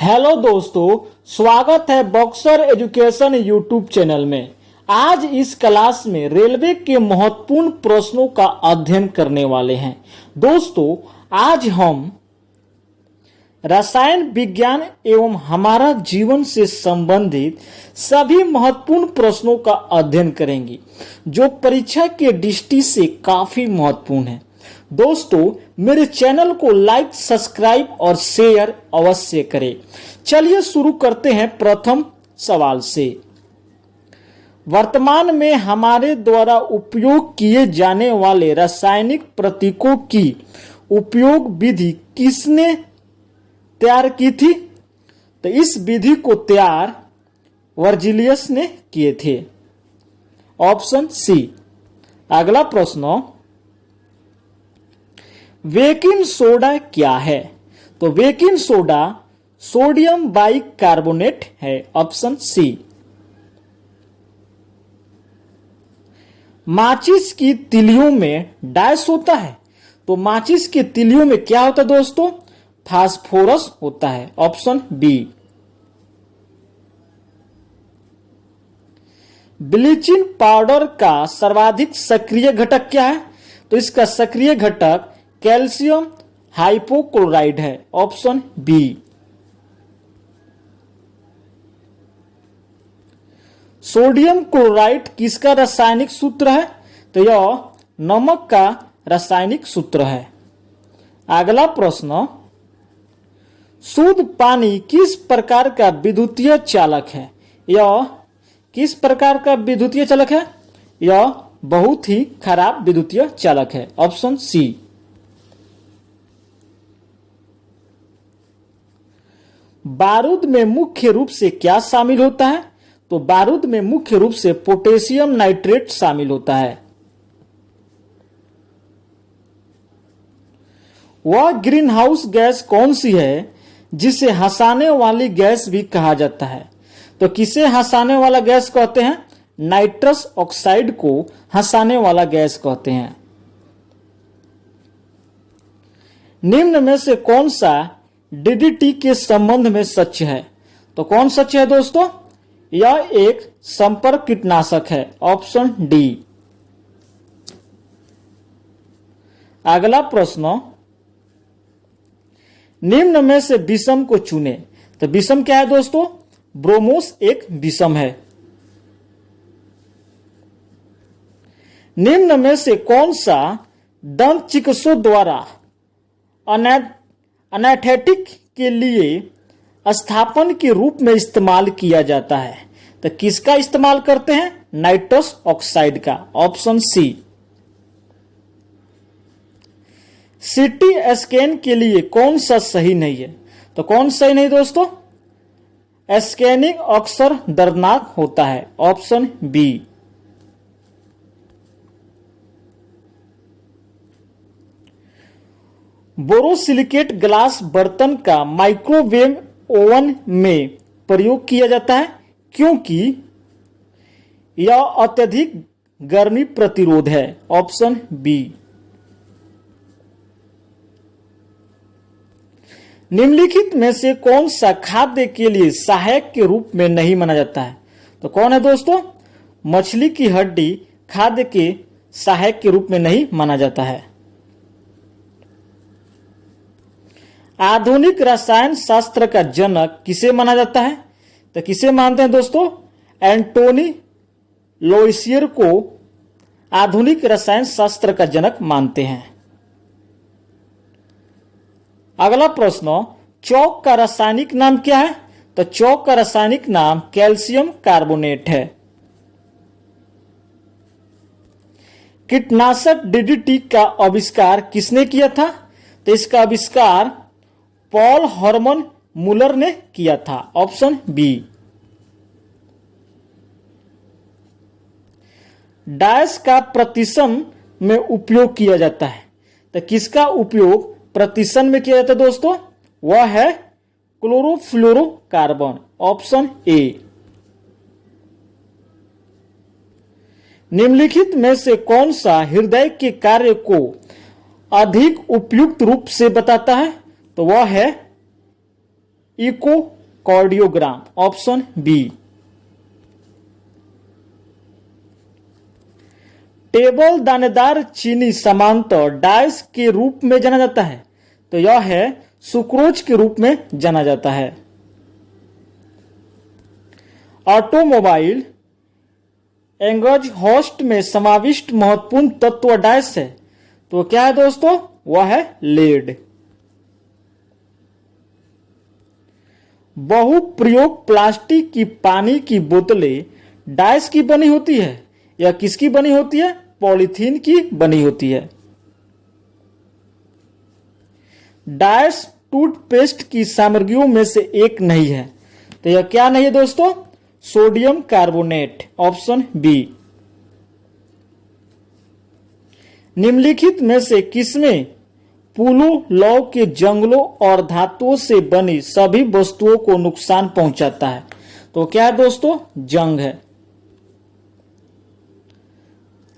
Hello दोस्तों, स्वागत है बॉक्सर एजुकेशन यूट्यूब चैनल में। आज इस क्लास में रेलवे के महत्वपूर्ण प्रश्नों का अध्ययन करने वाले हैं। दोस्तों, आज हम रसायन विज्ञान एवं हमारा जीवन से संबंधित सभी महत्वपूर्ण प्रश्नों का अध्ययन करेंगे जो परीक्षा के दृष्टि से काफी महत्वपूर्ण है। दोस्तों, मेरे चैनल को लाइक, सब्सक्राइब और शेयर अवश्य करें। चलिए शुरू करते हैं प्रथम सवाल से। वर्तमान में हमारे द्वारा उपयोग किए जाने वाले रासायनिक प्रतीकों की उपयोग विधि किसने तैयार की थी? तो इस विधि को तैयार वर्जिलियस ने किए थे। Option C. अगला प्रश्न, बेकिंग सोडा क्या है? तो बेकिंग सोडा सोडियम बाइकार्बोनेट है। Option C. माचिस की तिलियों में डाइस होता है, तो माचिस की तिलियों में क्या होता है दोस्तों? फास्फोरस होता है। Option B. ब्लीचिंग पाउडर का सर्वाधिक सक्रिय घटक क्या है? तो इसका सक्रिय घटक कैल्शियम हाइपोक्लोराइड है। Option B. सोडियम क्लोराइड किसका रासायनिक सूत्र है? तो यह नमक का रासायनिक सूत्र है। अगला प्रश्न, शुद्ध पानी किस प्रकार का विद्युतीय चालक है? यह किस प्रकार का विद्युतीय चालक है? यह बहुत ही खराब विद्युतीय चालक है। Option C. बारूद में मुख्य रूप से क्या शामिल होता है? तो बारूद में मुख्य रूप से पोटेशियम नाइट्रेट शामिल होता है। वह ग्रीन हाउस गैस कौन सी है जिसे हंसाने वाली गैस भी कहा जाता है? तो किसे हंसाने वाला गैस कहते हैं? नाइट्रस ऑक्साइड को हंसाने वाला गैस कहते हैं। निम्न में से कौन सा डीडीटी के संबंध में सच है? तो कौन सच है दोस्तों? यह एक संपर्क कीटनाशक है। Option D. अगला प्रश्न, निम्न में से विषम को चुने। तो विषम क्या है दोस्तों? ब्रोमोस एक विषम है। निम्न में से कौन सा दंत चिकित्सकों द्वारा एनेस्थेटिक के लिए स्थापन के रूप में इस्तेमाल किया जाता है? तो किसका इस्तेमाल करते हैं? नाइट्रस ऑक्साइड का। Option C. सीटी स्कैन के लिए कौन सा सही नहीं है? तो कौन सही नहीं दोस्तों? स्कैनिंग अक्सर दर्दनाक होता है। Option B. बोरोसिलिकेट ग्लास बर्तन का माइक्रोवेव ओवन में प्रयोग किया जाता है क्योंकि यह अत्यधिक गर्मी प्रतिरोध है। Option B. निम्नलिखित में से कौन सा खाद्य के लिए सहायक के रूप में नहीं माना जाता है? तो कौन है दोस्तों? मछली की हड्डी खाद्य के सहायक के रूप में नहीं माना जाता है। आधुनिक रसायन शास्त्र का जनक किसे माना जाता है? तो किसे मानते हैं दोस्तों? एंटोनी लोइसियर को आधुनिक रसायन शास्त्र का जनक मानते हैं। अगला प्रश्न, चौक का रासायनिक नाम क्या है? तो चौक का रासायनिक नाम कैल्शियम कार्बोनेट है। कीटनाशक डीडीटी का आविष्कार किसने किया था? तो इसका आविष्कार पॉल हरमन मुलर ने किया था। Option B. डाइस का प्रतिशन में उपयोग किया जाता है। तो किसका उपयोग प्रतिशन में किया जाता है दोस्तों? वह है क्लोरोफ्लोरोकार्बन। Option A. निम्नलिखित में से कौन सा हृदय के कार्य को अधिक उपयुक्त रूप से बताता है? तो वह है इकोकार्डियोग्राम, ऑप्शन बी। टेबल दानेदार चीनी समांतर डाइस के रूप में जाना जाता है, तो यह है सुक्रोज के रूप में जाना जाता है। ऑटोमोबाइल एग्जॉस्ट में समाविष्ट महत्वपूर्ण तत्व डाइस है, तो क्या है दोस्तों, वह है लेड। बहुप्रयोग प्लास्टिक की पानी की बोतलें डाइस की बनी होती है या किसकी बनी होती है, पॉलीथीन की बनी होती है। डाइस टूथपेस्ट की सामग्रियों में से एक नहीं है, तो यह क्या नहीं है दोस्तों, सोडियम कार्बोनेट, ऑप्शन बी। निम्नलिखित में से किसमें पुलू लौ के जंगलों और धातुओं से बनी सभी वस्तुओं को नुकसान पहुंचाता है, तो क्या है दोस्तों, जंग है।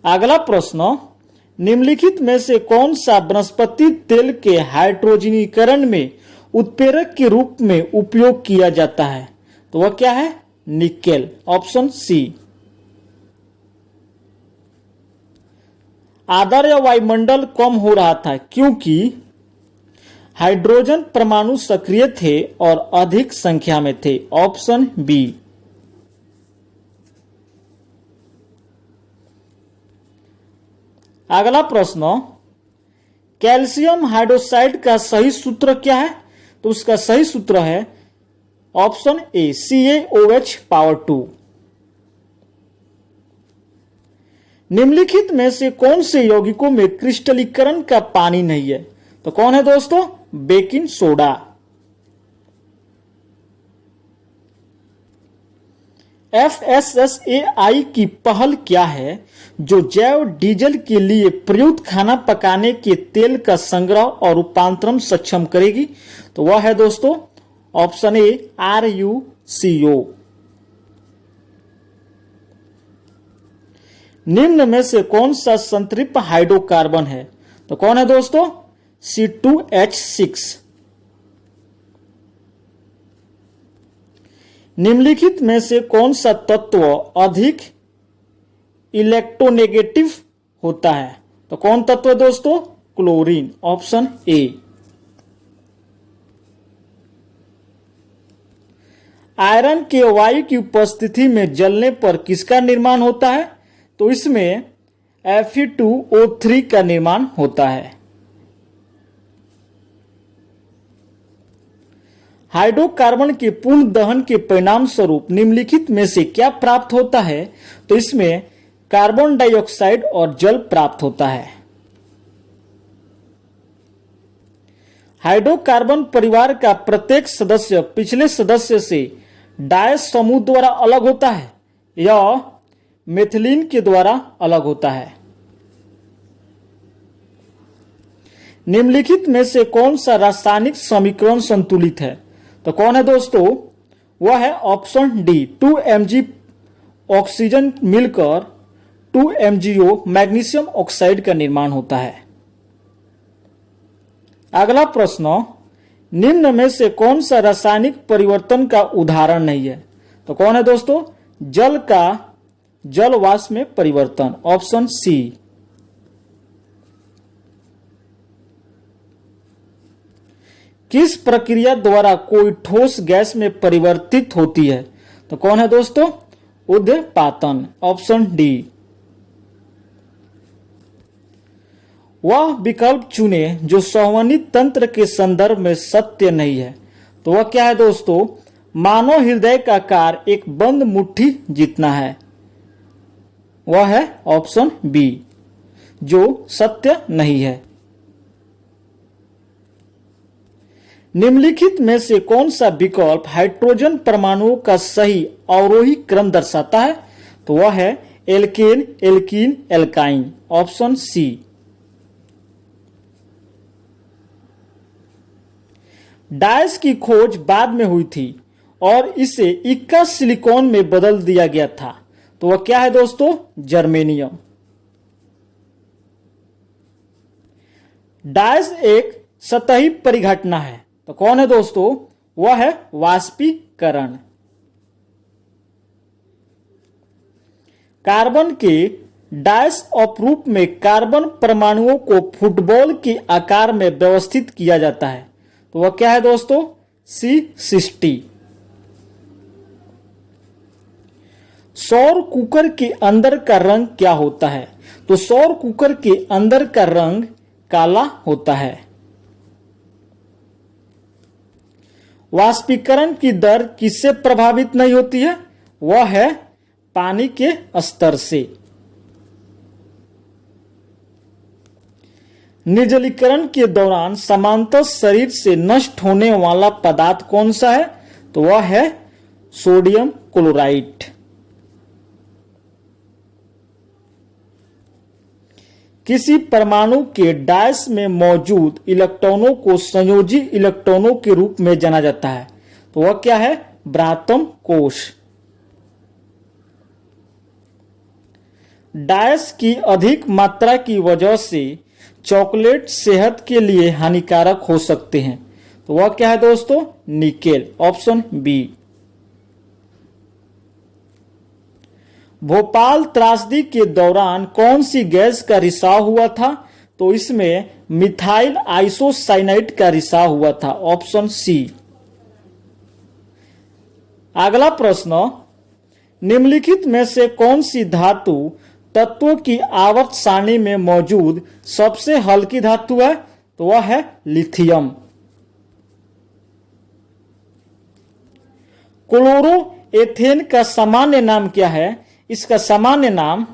अगला प्रश्न, निम्नलिखित में से कौन सा वनस्पति तेल के हाइड्रोजनीकरण में उत्प्रेरक के रूप में उपयोग किया जाता है, तो वह क्या है, निकेल, ऑप्शन सी। आर्द्र वायुमंडल कम हो रहा था क्योंकि हाइड्रोजन परमाणु सक्रिय थे और अधिक संख्या में थे, ऑप्शन बी। अगला प्रश्न, कैल्शियम हाइड्रोक्साइड का सही सूत्र क्या है, तो उसका सही सूत्र है ऑप्शन ए, CaOH⁻²। निम्नलिखित में से कौन से यौगिकों में क्रिस्टलीकरण का पानी नहीं है, तो कौन है दोस्तों, बेकिंग सोडा। FSSAI की पहल क्या है जो जैव डीजल के लिए प्रयुक्त खाना पकाने के तेल का संग्रह और रूपांतरण सक्षम करेगी, तो वह है दोस्तों ऑप्शन ए, RUCO। निम्न में से कौन सा संतृप्त हाइड्रोकार्बन है, तो कौन है दोस्तों, C2H6। निम्नलिखित में से कौन सा तत्व अधिक इलेक्ट्रोनेगेटिव होता है, तो कौन तत्व है दोस्तों, क्लोरीन, ऑप्शन ए। आयरन के वायु की उपस्थिति में जलने पर किसका निर्माण होता है, तो इसमें Fe2O3 का निर्माण होता है। हाइड्रोकार्बन के पूर्ण दहन के परिणाम स्वरूप निम्नलिखित में से क्या प्राप्त होता है, तो इसमें कार्बन डाइऑक्साइड और जल प्राप्त होता है। हाइड्रोकार्बन परिवार का प्रत्येक सदस्य पिछले सदस्य से डाइस समूह द्वारा अलग होता है या मेथिलीन के द्वारा अलग होता है। निम्नलिखित में से कौन सा रासायनिक समीकरण संतुलित है, तो कौन है दोस्तों, वह है ऑप्शन डी, 2Mg ऑक्सीजन मिलकर 2MgO मैग्नीशियम ऑक्साइड का निर्माण होता है। अगला प्रश्न, निम्न में से कौन सा रासायनिक परिवर्तन का उदाहरण नहीं है, तो कौन है दोस्तों, जल का जल वाष्प में परिवर्तन, ऑप्शन सी। किस प्रक्रिया द्वारा कोई ठोस गैस में परिवर्तित होती है, तो कौन है दोस्तों, उद्यपातन, ऑप्शन डी। वह विकल्प चुने जो संवहनी तंत्र के संदर्भ में सत्य नहीं है, तो वह क्या है दोस्तों, मानव हृदय का आकार एक बंद मुट्ठी जितना है, वह है ऑप्शन बी, जो सत्य नहीं है। निम्नलिखित में से कौन सा विकल्प हाइड्रोजन परमाणुओं का सही अवरोही क्रम दर्शाता है, तो वह है alkane, alkene, alkyne, option C. Dyes की खोज बाद में हुई थी और इसे इक्का सिलिकॉन में बदल दिया गया था, तो वह क्या है दोस्तों, जर्मेनियम। डाइस एक सतही परिघटना है, तो कौन है दोस्तों, वह है वाष्पीकरण। कार्बन के डाइस ऑफ रूप में कार्बन परमाणुओं को फुटबॉल के आकार में व्यवस्थित किया जाता है, तो वह क्या है दोस्तों? C60। सौर कुकर के अंदर का रंग क्या होता है? तो सौर कुकर के अंदर का रंग काला होता है। वाष्पीकरण की दर किससे प्रभावित नहीं होती है? वह है पानी के स्तर से। निर्जलीकरण के दौरान समांतर शरीर से नष्ट होने वाला पदार्थ कौन सा है? तो वह है सोडियम क्लोराइड। किसी परमाणु के डायस में मौजूद इलेक्ट्रॉनों को संयोजी इलेक्ट्रॉनों के रूप में जाना जाता है, तो वह क्या है? ब्रातम कोश। डायस की अधिक मात्रा की वजह से चॉकलेट सेहत के लिए हानिकारक हो सकते हैं, तो वह क्या है दोस्तों? निकेल। Option B. भोपाल त्रासदी के दौरान कौन सी गैस का रिसाव हुआ था? तो इसमें मिथाइल आइसोसाइनाइड का रिसाव हुआ था। Option C. अगला प्रश्न, निम्नलिखित में से कौन सी धातु तत्वों की आवर्त सारणी में मौजूद सबसे हल्की धातु है? तो वह है लिथियम। क्लोरो एथेन का सामान्य नाम क्या है? इसका सामान्य नाम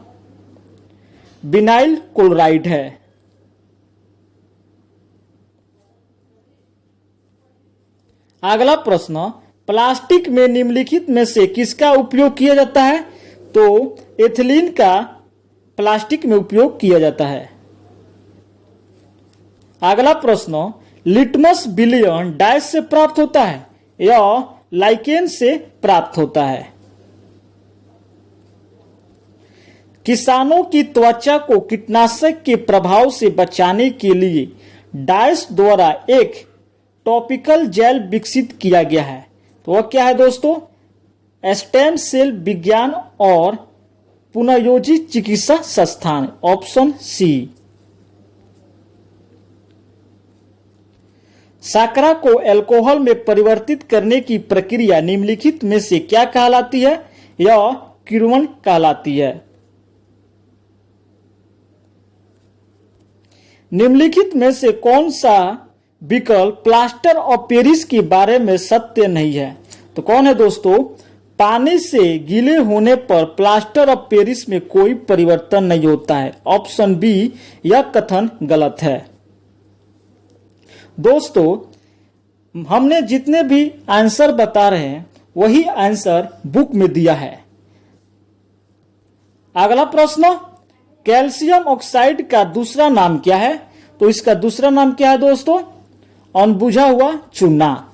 विनाइल क्लोराइड है। अगला प्रश्न, प्लास्टिक में निम्नलिखित में से किसका उपयोग किया जाता है? तो एथिलीन का प्लास्टिक में उपयोग किया जाता है। अगला प्रश्न, लिटमस विलयन डाइस से प्राप्त होता है या लाइकेन से प्राप्त होता है? किसानों की त्वचा को कीटनाशक के प्रभाव से बचाने के लिए डाइस द्वारा एक टॉपिकल जेल विकसित किया गया है, तो वह क्या है दोस्तों? स्टेम सेल विज्ञान और पुनर्योजी चिकित्सा संस्थान। Option C. साकरा को अल्कोहल में परिवर्तित करने की प्रक्रिया निम्नलिखित में से क्या कहलाती है या किण्वन कहलाती है? निम्नलिखित में से कौन सा विकल्प प्लास्टर ऑफ पेरिस के बारे में सत्य नहीं है? तो कौन है दोस्तों? पानी से गीले होने पर प्लास्टर ऑफ पेरिस में कोई परिवर्तन नहीं होता है। ऑप्शन बी, यह कथन गलत है। दोस्तों, हमने जितने भी आंसर बता रहे हैं वही आंसर बुक में दिया है। अगला प्रश्न, कैल्शियम ऑक्साइड का दूसरा नाम क्या है? तो इसका दूसरा नाम क्या है दोस्तों? अनबुझा हुआ चूना।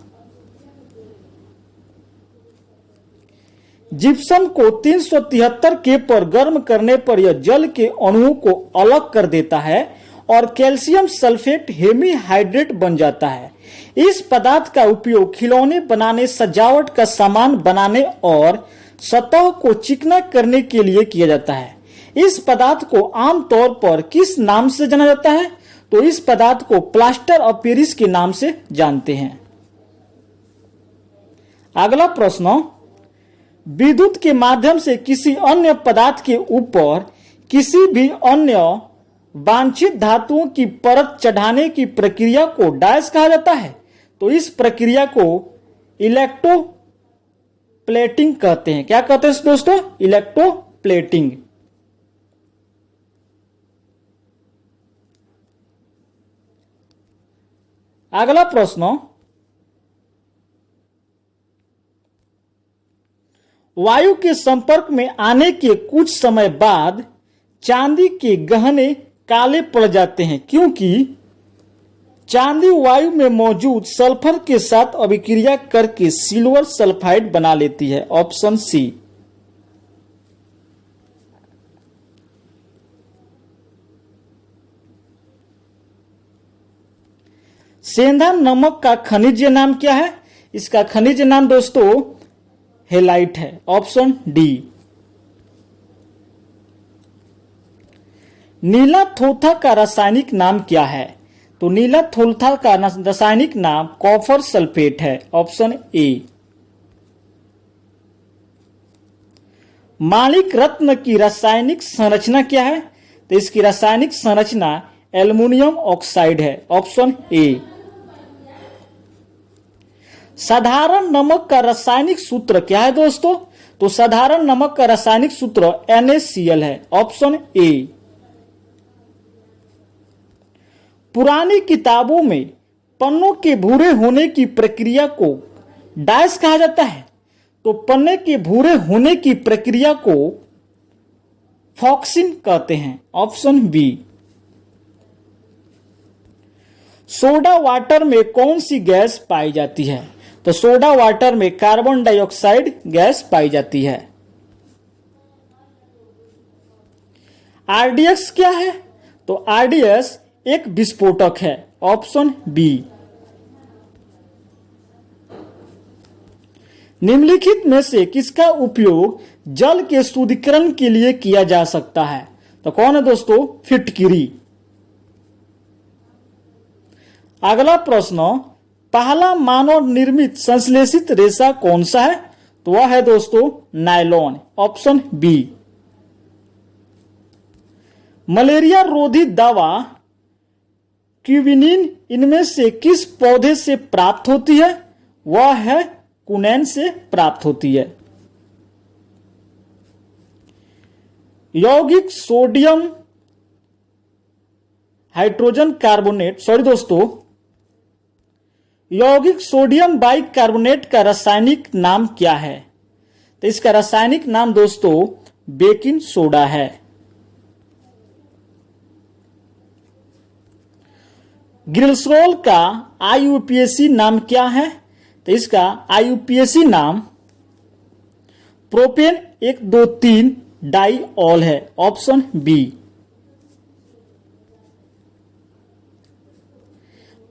जिप्सम को 373 के पर गर्म करने पर यह जल के अणुओं को अलग कर देता है और कैल्शियम सल्फेट हेमीहाइड्रेट बन जाता है। इस पदार्थ का उपयोग खिलौने बनाने, सजावट का सामान बनाने और सतह को चिकना करने के लिए किया जाता है। इस पदार्थ को आमतौर पर किस नाम से जाना जाता है? तो इस पदार्थ को प्लास्टर ऑफ पेरिस के नाम से जानते हैं। अगला प्रश्न, विद्युत के माध्यम से किसी अन्य पदार्थ के ऊपर किसी भी अन्य वांछित धातुओं की परत चढ़ाने की प्रक्रिया को डाइस कहा जाता है। तो इस प्रक्रिया को इलेक्ट्रोप्लेटिंग कहते हैं। क्या कहते हैं दोस्तों? इलेक्ट्रोप्लेटिंग। अगला प्रश्न, वायु के संपर्क में आने के कुछ समय बाद चांदी के गहने काले पड़ जाते हैं क्योंकि चांदी वायु में मौजूद सल्फर के साथ अभिक्रिया करके सिल्वर सल्फाइड बना लेती है। Option C. सेंधा नमक का खनिज नाम क्या है? इसका खनिज नाम दोस्तों हेलाइट है, ऑप्शन डी। नीला थोथा का रासायनिक नाम क्या है? तो नीला थोथा का रासायनिक नाम कॉपर सल्फेट है, ऑप्शन ए। माणिक रत्न की रासायनिक संरचना क्या है? तो इसकी रासायनिक संरचना एल्युमिनियम ऑक्साइड है, ऑप्शन ए। साधारण नमक का रासायनिक सूत्र क्या है दोस्तों? तो साधारण नमक का रासायनिक सूत्र NaCl है, ऑप्शन ए। पुरानी किताबों में पन्नों के भूरे होने की प्रक्रिया को डाइस कहा जाता है। तो पन्ने के भूरे होने की प्रक्रिया को फॉक्सिन कहते हैं, ऑप्शन बी। सोडा वाटर में कौन सी गैस पाई जाती है? तो सोडा वाटर में कार्बन डाइऑक्साइड गैस पाई जाती है। RDX क्या है? तो RDX एक विस्फोटक है, ऑप्शन बी। निम्नलिखित में से किसका उपयोग जल के शुद्धिकरण के लिए किया जा सकता है? तो कौन है दोस्तों? फिटकिरी। अगला प्रश्न, पहला मानव निर्मित संश्लेषित रेशा कौन सा है? तो वह है दोस्तों नायलॉन, ऑप्शन बी। मलेरिया रोधी दवा क्यूबिनिन इनमें से किस पौधे से प्राप्त होती है? वह है कुनैन से प्राप्त होती है। यौगिक सोडियम हाइड्रोजन कार्बोनेट यौगिक सोडियम बाइकार्बोनेट का रासायनिक नाम क्या है? तो इसका रासायनिक नाम दोस्तों बेकिंग सोडा है। ग्लिसरॉल का IUPAC नाम क्या है? तो इसका IUPAC नाम प्रोपेन 1,2,3 डाइऑल है, ऑप्शन बी।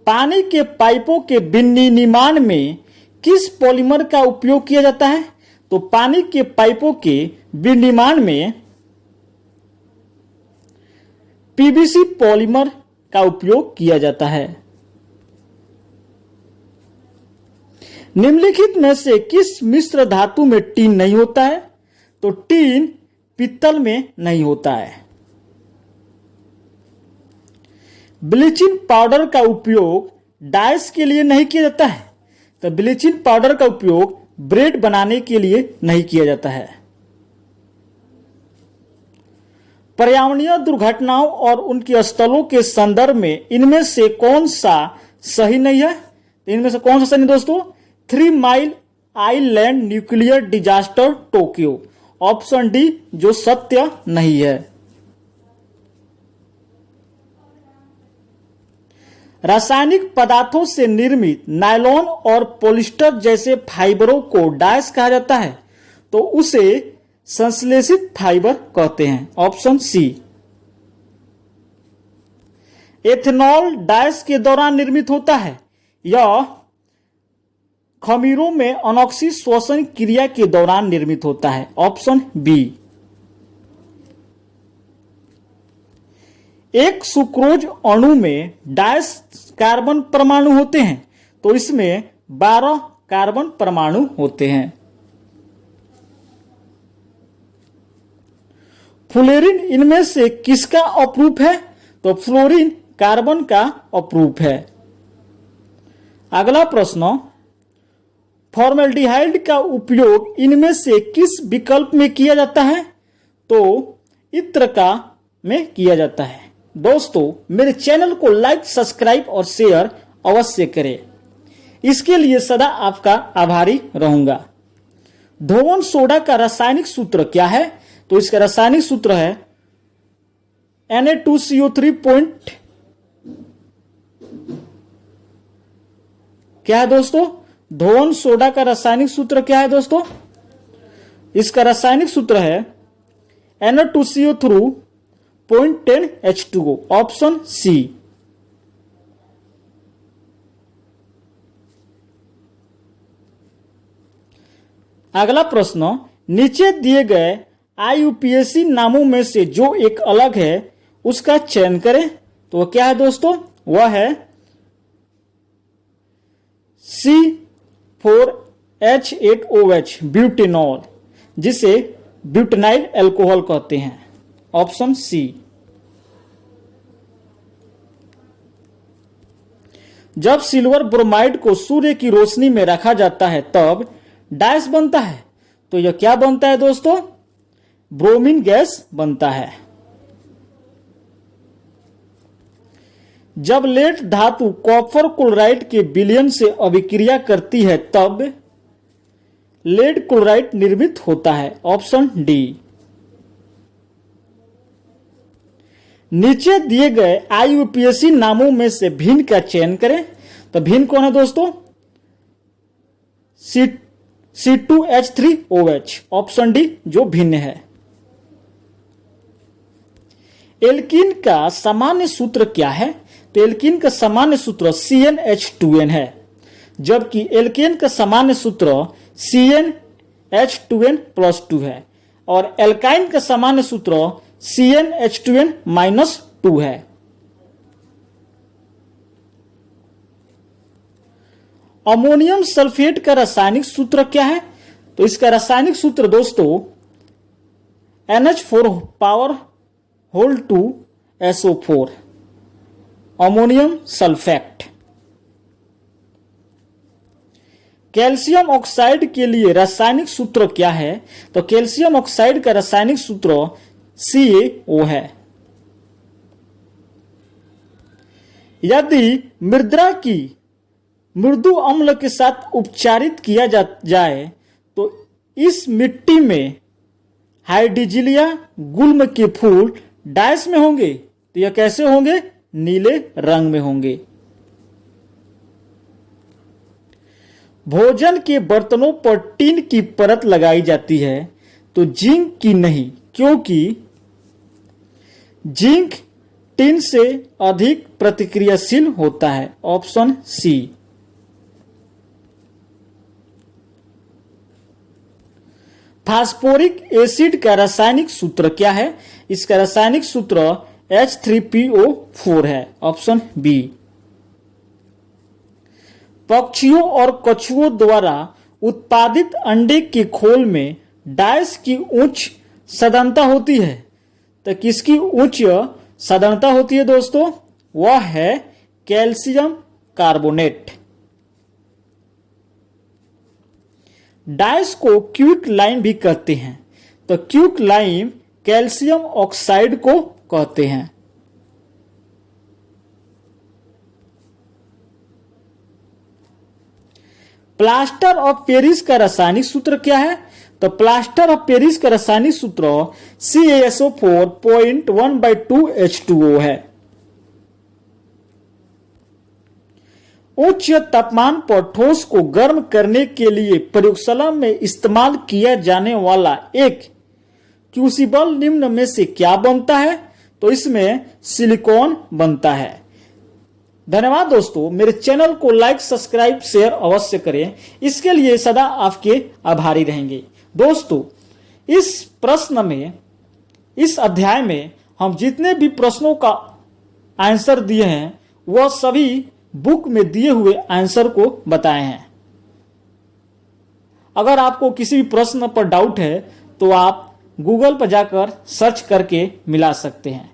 पानी के पाइपों के विनिर्माण में किस पॉलीमर का उपयोग किया जाता है? तो पानी के पाइपों के विनिर्माण में PVC पॉलीमर का उपयोग किया जाता है। निम्नलिखित में से किस मिश्र धातु में टीन नहीं होता है? तो टीन पित्तल में नहीं होता है। ब्लीचिंग पाउडर का उपयोग डाइस के लिए नहीं किया जाता है। तो ब्लीचिंग पाउडर का उपयोग ब्रेड बनाने के लिए नहीं किया जाता है। पर्यावरणीय दुर्घटनाओं और उनके स्थलों के संदर्भ में इनमें से कौन सा सही नहीं है? इनमें से कौन सा सही नहीं दोस्तों? 3 mile island nuclear disaster Tokyo, option D जो सत्य नहीं है। रासायनिक पदार्थों से निर्मित नायलॉन और पॉलिस्टर जैसे फाइबरों को डाइस कहा जाता है। तो उसे संश्लेषित फाइबर कहते हैं, ऑप्शन सी। एथेनॉल डाइस के दौरान निर्मित होता है। यह खमीरों में अनोक्सी श्वसन क्रिया के दौरान निर्मित होता है, ऑप्शन बी। एक सुक्रोज अणु में डाइस कार्बन परमाणु होते हैं। तो इसमें 12 कार्बन परमाणु होते हैं। फ्लोरीन इनमें से किसका अपरूप है? तो फ्लोरीन कार्बन का अपरूप है। अगला प्रश्न, फॉर्मेल्डिहाइड का उपयोग इनमें से किस विकल्प में किया जाता है? तो इत्र का में किया जाता है। दोस्तों मेरे चैनल को लाइक, सब्सक्राइब और शेयर अवश्य करें। इसके लिए सदा आपका आभारी रहूंगा। धोवन सोडा का रासायनिक सूत्र क्या है? तो इसका रासायनिक सूत्र है Na2CO3 पॉइंट क्या है दोस्तों? धोवन सोडा का रासायनिक सूत्र क्या है दोस्तों? इसका रासायनिक सूत्र है Na2CO3 0.10 H2O, ऑप्शन सी। अगला प्रश्न, नीचे दिए गए IUPAC नामों में से जो एक अलग है उसका चयन करें। तो क्या है दोस्तों? वह है C4H8OH ब्यूटेनॉल, जिसे ब्यूटेनाइल अल्कोहल कहते हैं। Option C. जब सिल्वर ब्रोमाइड को सूर्य की रोशनी में रखा जाता है तब डैश बनता है। तो यह क्या बनता है दोस्तों? ब्रोमीन गैस बनता है। जब लेड धातु कॉपर क्लोराइड के विलयन से अभिक्रिया करती है तब लेड क्लोराइड निर्मित होता है। Option D. नीचे दिए गए IUPAC नामों में से भिन्न का चयन करें। तो भिन्न कौन है दोस्तों? C2H3OH। ऑप्शन डी जो भिन्न है। एल्कीन का सामान्य सूत्र क्या है? तो एल्कीन का सामान्य सूत्र CnH2n है, जबकि एल्केन का सामान्य सूत्र CnH2n+2 है और एल्काइन का सामान्य सूत्र CnH2n-2 है। अमोनियम सल्फेट का रासायनिक सूत्र क्या है? तो इसका रासायनिक सूत्र दोस्तों NH4 ammonium sulphate. Calcium oxide के लिए रासायनिक सूत्र क्या है? तो कैल्शियम ऑक्साइड का रासायनिक सूत्र CaO है। यदि मृदा की मृदु अम्ल के साथ उपचारित किया जाए तो इस मिट्टी में हाइड्रोजिलिया गुल्म के फूल डैश में होंगे। तो यह कैसे होंगे? नीले रंग में होंगे। भोजन के बर्तनों पर टिन की परत लगाई जाती है तो जिंक की नहीं, क्योंकि जिंक टिन से अधिक प्रतिक्रियाशील होता है। ऑप्शन सी। फास्फोरिक एसिड का रासायनिक सूत्र क्या है? इसका रासायनिक सूत्र H3PO4 है। Option B. पक्षियों और कछुओं द्वारा उत्पादित अंडे के खोल में डाइस की उच्च साधारणता होती है। तो किसकी उच्च साधारणता होती है दोस्तों? वह है कैल्शियम कार्बोनेट। डाइस को क्यूट लाइम भी कहते हैं। तो क्यूट लाइम कैल्शियम ऑक्साइड को कहते हैं। प्लास्टर ऑफ पेरिस का रासायनिक सूत्र क्या है? तो प्लास्टर ऑफ पेरिस का रासायनिक सूत्र CaSO4.1/2H2O है। उच्च तापमान पर ठोस को गर्म करने के लिए प्रयोगशाला में इस्तेमाल किया जाने वाला एक क्रूसिबल निम्न में से क्या बनता है? तो इसमें सिलिकॉन बनता है। धन्यवाद दोस्तों। मेरे चैनल को लाइक, सब्सक्राइब, शेयर अवश्य करें। इसके लिए सदा आपके आभारी रहेंगे। दोस्तों, इस प्रश्न में, इस अध्याय में हम जितने भी प्रश्नों का आंसर दिए हैं वह सभी बुक में दिए हुए आंसर को बताए हैं। अगर आपको किसी भी प्रश्न पर डाउट है तो आप गूगल पर जाकर सर्च करके मिला सकते हैं।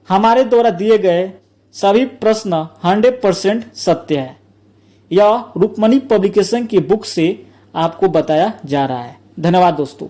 हमारे द्वारा दिए गए सभी प्रश्न 100% सत्य है। यह रुक्मणी पब्लिकेशन की बुक से आपको बताया जा रहा है। धन्यवाद दोस्तों।